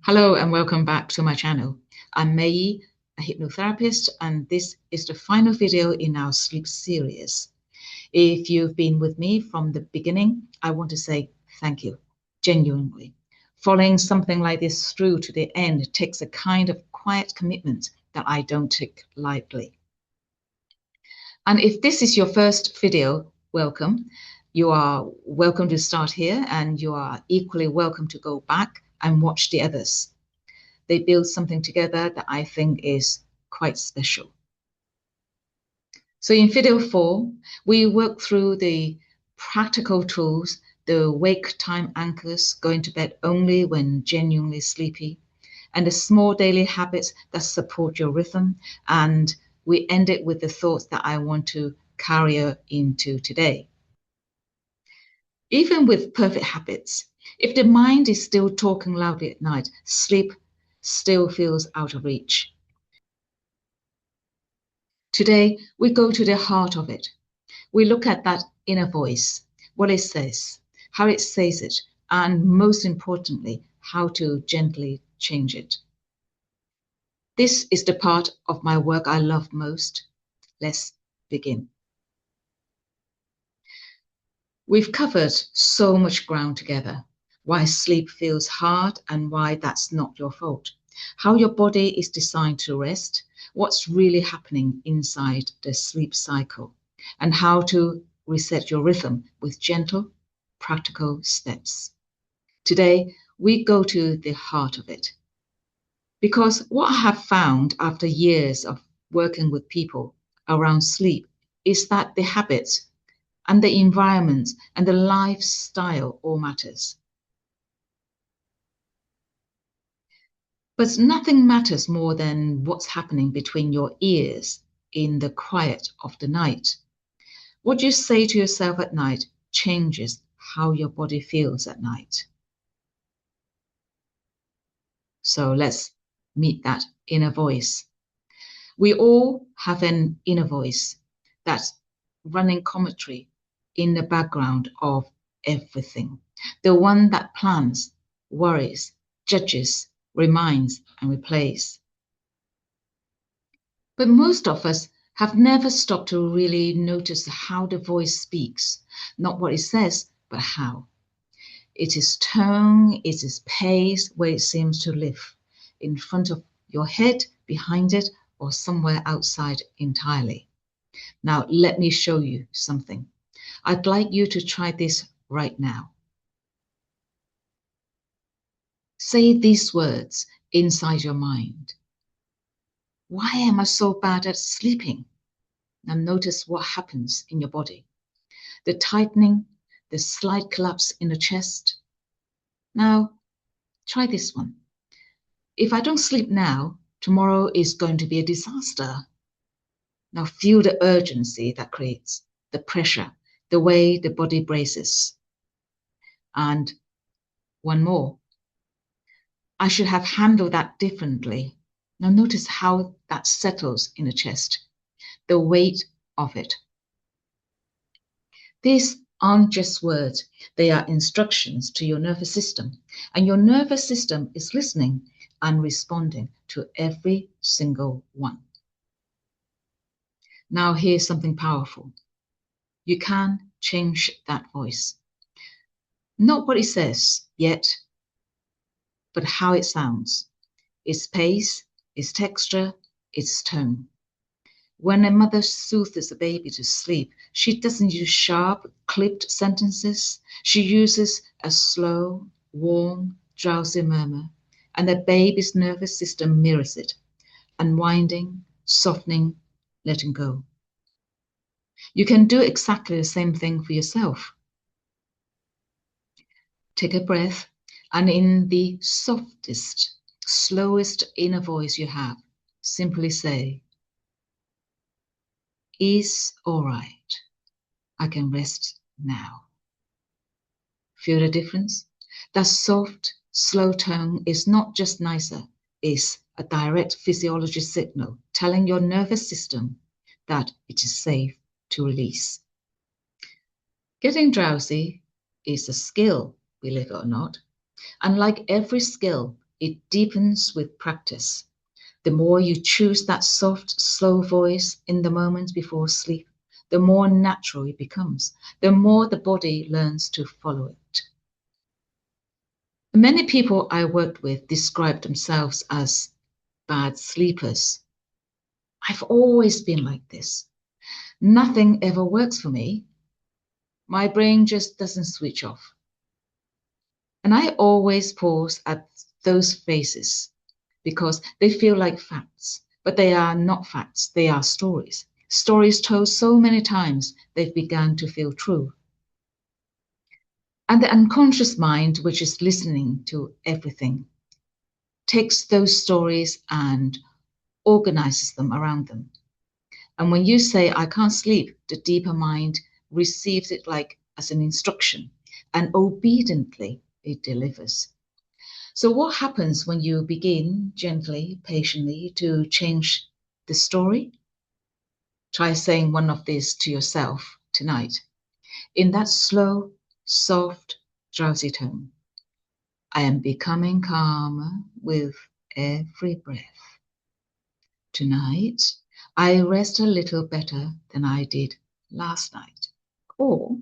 Hello and welcome back to my channel. I'm Mei Yee, a hypnotherapist, and this is the final video in our sleep series. If you've been with me from the beginning, I want to say thank you, genuinely. Following something like this through to the end takes a kind of quiet commitment that I don't take lightly. And if this is your first video, welcome. You are welcome to start here, and you are equally welcome to go back and watch the others. They build something together that I think is quite special. So in video 4, we work through the practical tools, the wake time anchors, going to bed only when genuinely sleepy, and the small daily habits that support your rhythm. And we end it with the thoughts that I want to carry into today. Even with perfect habits, if the mind is still talking loudly at night, sleep still feels out of reach. Today, we go to the heart of it. We look at that inner voice, what it says, how it says it, and most importantly, how to gently change it. This is the part of my work I love most. Let's begin. We've covered so much ground together. Why sleep feels hard and why that's not your fault. How your body is designed to rest, what's really happening inside the sleep cycle, and how to reset your rhythm with gentle, practical steps. Today, we go to the heart of it. Because what I have found after years of working with people around sleep is that the habits and the environment and the lifestyle all matters. But nothing matters more than what's happening between your ears in the quiet of the night. What you say to yourself at night changes how your body feels at night. So let's meet that inner voice. We all have an inner voice that's running commentary in the background of everything. The one that plans, worries, judges, reminds, and replays. But most of us have never stopped to really notice how the voice speaks, not what it says, but how. It is tone, it is pace, where it seems to live, in front of your head, behind it, or somewhere outside entirely. Now, let me show you something. I'd like you to try this right now. Say these words inside your mind. Why am I so bad at sleeping? Now notice what happens in your body. The tightening, the slight collapse in the chest. Now, try this one. If I don't sleep now, tomorrow is going to be a disaster. Now feel the urgency that creates, the pressure, the way the body braces. And one more. I should have handled that differently. Now notice how that settles in the chest, the weight of it. These aren't just words, they are instructions to your nervous system. And your nervous system is listening and responding to every single one. Now here's something powerful. You can change that voice. Not what it says yet, but how it sounds, its pace, its texture, its tone. When a mother soothes a baby to sleep, she doesn't use sharp, clipped sentences. She uses a slow, warm, drowsy murmur, and the baby's nervous system mirrors it, unwinding, softening, letting go. You can do exactly the same thing for yourself. Take a breath, and in the softest, slowest inner voice you have, simply say, "Is all right. I can rest now." Feel the difference? That soft, slow tone is not just nicer, it's a direct physiology signal telling your nervous system that it is safe to release. Getting drowsy is a skill, believe it or not. And like every skill, it deepens with practice. The more you choose that soft, slow voice in the moments before sleep, the more natural it becomes, the more the body learns to follow it. Many people I worked with describe themselves as bad sleepers. I've always been like this. Nothing ever works for me. My brain just doesn't switch off. And I always pause at those faces because they feel like facts, but they are not facts, they are stories. Stories told so many times they've begun to feel true. And the unconscious mind, which is listening to everything, takes those stories and organizes them around them. And when you say, I can't sleep, the deeper mind receives it like as an instruction, and obediently it delivers. So what happens when you begin gently, patiently to change the story? Try saying one of these to yourself tonight in that slow, soft, drowsy tone. I am becoming calmer with every breath. Tonight, I rest a little better than I did last night. Or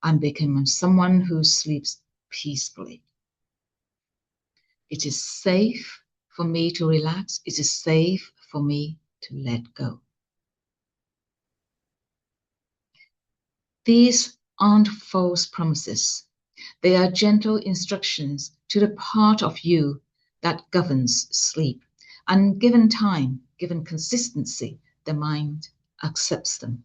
I'm becoming someone who sleeps peacefully. It is safe for me to relax. It is safe for me to let go. These aren't false promises. They are gentle instructions to the part of you that governs sleep. And given time, given consistency, the mind accepts them.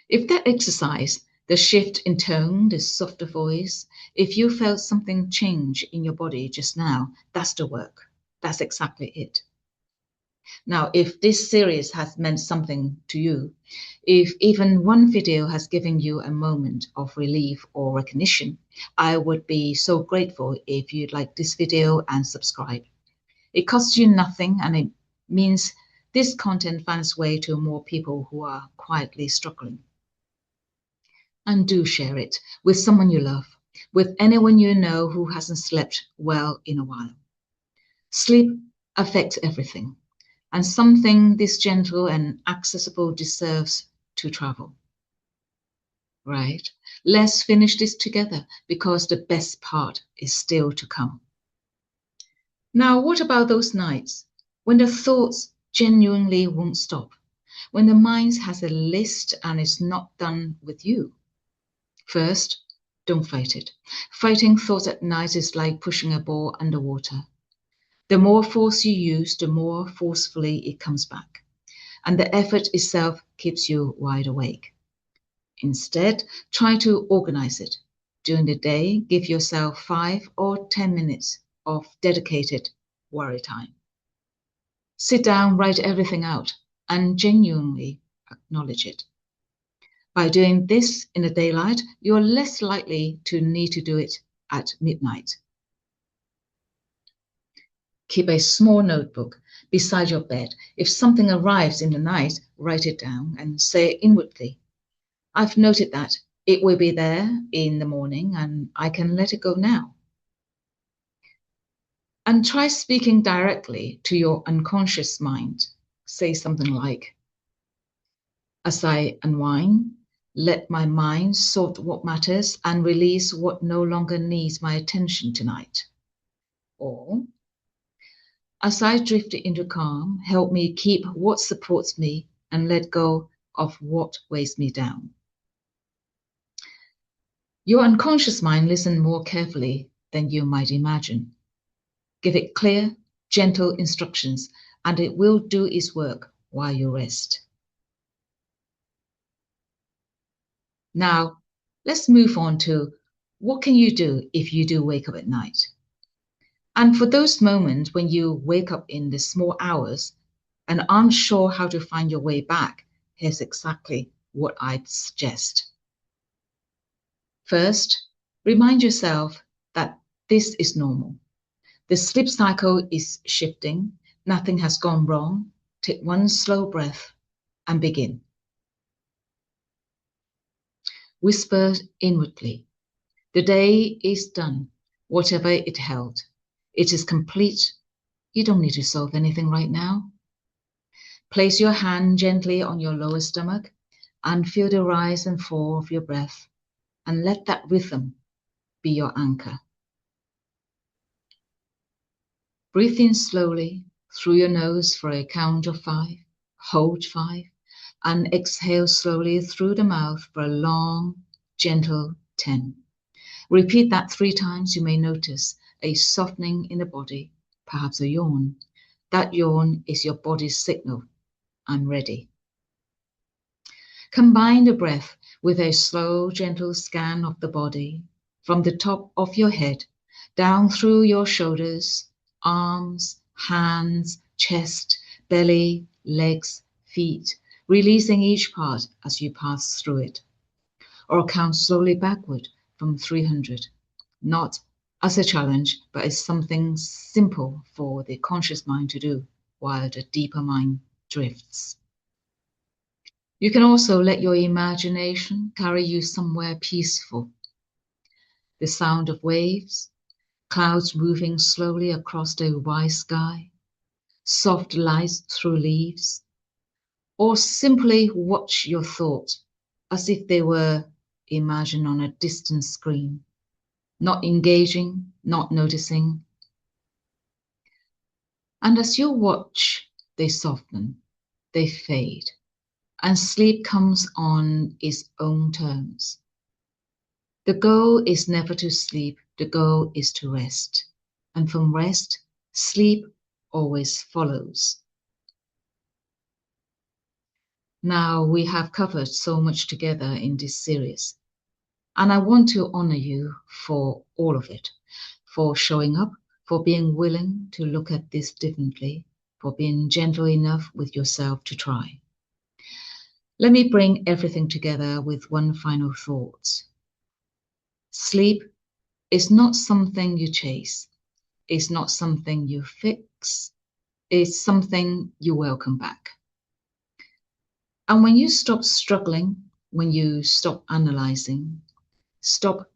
If that exercise, the shift in tone, the softer voice, if you felt something change in your body just now, that's the work. That's exactly it. Now, if this series has meant something to you, if even one video has given you a moment of relief or recognition, I would be so grateful if you'd like this video and subscribe. It costs you nothing and it means this content finds its way to more people who are quietly struggling. And do share it with someone you love, with anyone you know who hasn't slept well in a while. Sleep affects everything. And something this gentle and accessible deserves to travel. Right? Let's finish this together because the best part is still to come. Now, what about those nights when the thoughts genuinely won't stop? When the mind has a list and it's not done with you? First, don't fight it. Fighting thoughts at night is like pushing a ball underwater. The more force you use, the more forcefully it comes back. And the effort itself keeps you wide awake. Instead, try to organize it. During the day, give yourself 5 or 10 minutes of dedicated worry time. Sit down, write everything out, and genuinely acknowledge it. By doing this in the daylight, you're less likely to need to do it at midnight. Keep a small notebook beside your bed. If something arrives in the night, write it down and say inwardly, I've noted that it will be there in the morning and I can let it go now. And try speaking directly to your unconscious mind. Say something like, as I unwind, let my mind sort what matters and release what no longer needs my attention tonight. Or, as I drift into calm, help me keep what supports me and let go of what weighs me down. Your unconscious mind listens more carefully than you might imagine. Give it clear, gentle instructions, and it will do its work while you rest. Now, let's move on to what can you do if you do wake up at night? And for those moments when you wake up in the small hours and aren't sure how to find your way back, here's exactly what I'd suggest. First, remind yourself that this is normal. The sleep cycle is shifting. Nothing has gone wrong. Take one slow breath and begin. Whisper inwardly. The day is done, whatever it held. It is complete. You don't need to solve anything right now. Place your hand gently on your lower stomach and feel the rise and fall of your breath, and let that rhythm be your anchor. Breathe in slowly through your nose for a count of 5. Hold 5 and exhale slowly through the mouth for a long, gentle 10. Repeat that 3 times. You may notice a softening in the body, perhaps a yawn. That yawn is your body's signal. I'm ready. Combine the breath with a slow, gentle scan of the body from the top of your head down through your shoulders, arms, hands, chest, belly, legs, feet, releasing each part as you pass through it. Or count slowly backward from 300, not as a challenge, but as something simple for the conscious mind to do while the deeper mind drifts. You can also let your imagination carry you somewhere peaceful. The sound of waves, clouds moving slowly across the wide sky, soft lights through leaves, or simply watch your thoughts as if they were imagined on a distant screen, not engaging, not noticing. And as you watch, they soften, they fade, and sleep comes on its own terms. The goal is never to sleep, the goal is to rest. And from rest, sleep always follows. Now we have covered so much together in this series, and I want to honor you for all of it, for showing up, for being willing to look at this differently, for being gentle enough with yourself to try. Let me bring everything together with one final thought. Sleep is not something you chase. It's not something you fix. It's something you welcome back. And when you stop struggling, when you stop analyzing, stop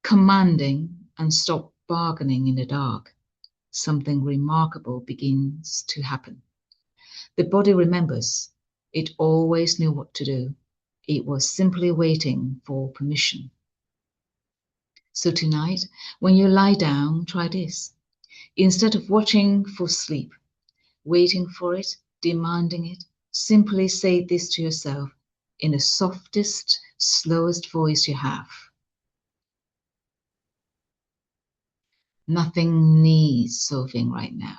commanding, and stop bargaining in the dark, something remarkable begins to happen. The body remembers. It always knew what to do. It was simply waiting for permission. So tonight, when you lie down, try this. Instead of watching for sleep, waiting for it, demanding it, simply say this to yourself in the softest, slowest voice you have. Nothing needs solving right now.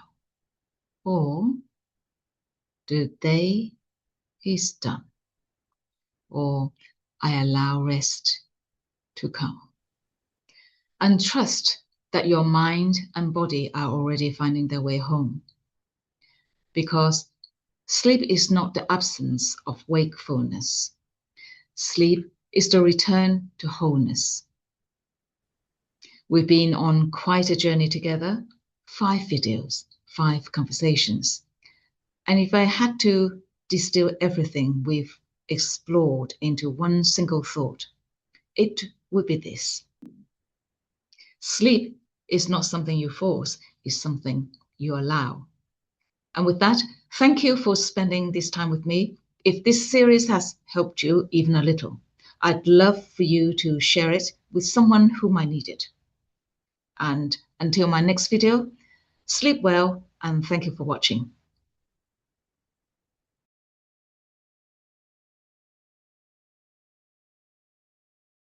Or the day is done. Or I allow rest to come. And trust that your mind and body are already finding their way home. Because sleep is not the absence of wakefulness. Sleep is the return to wholeness. We've been on quite a journey together, 5 videos, 5 conversations. And if I had to distill everything we've explored into one single thought, it would be this. Sleep is not something you force, it's something you allow. And with that, thank you for spending this time with me. If this series has helped you even a little, I'd love for you to share it with someone who might need it. And until my next video, sleep well and thank you for watching.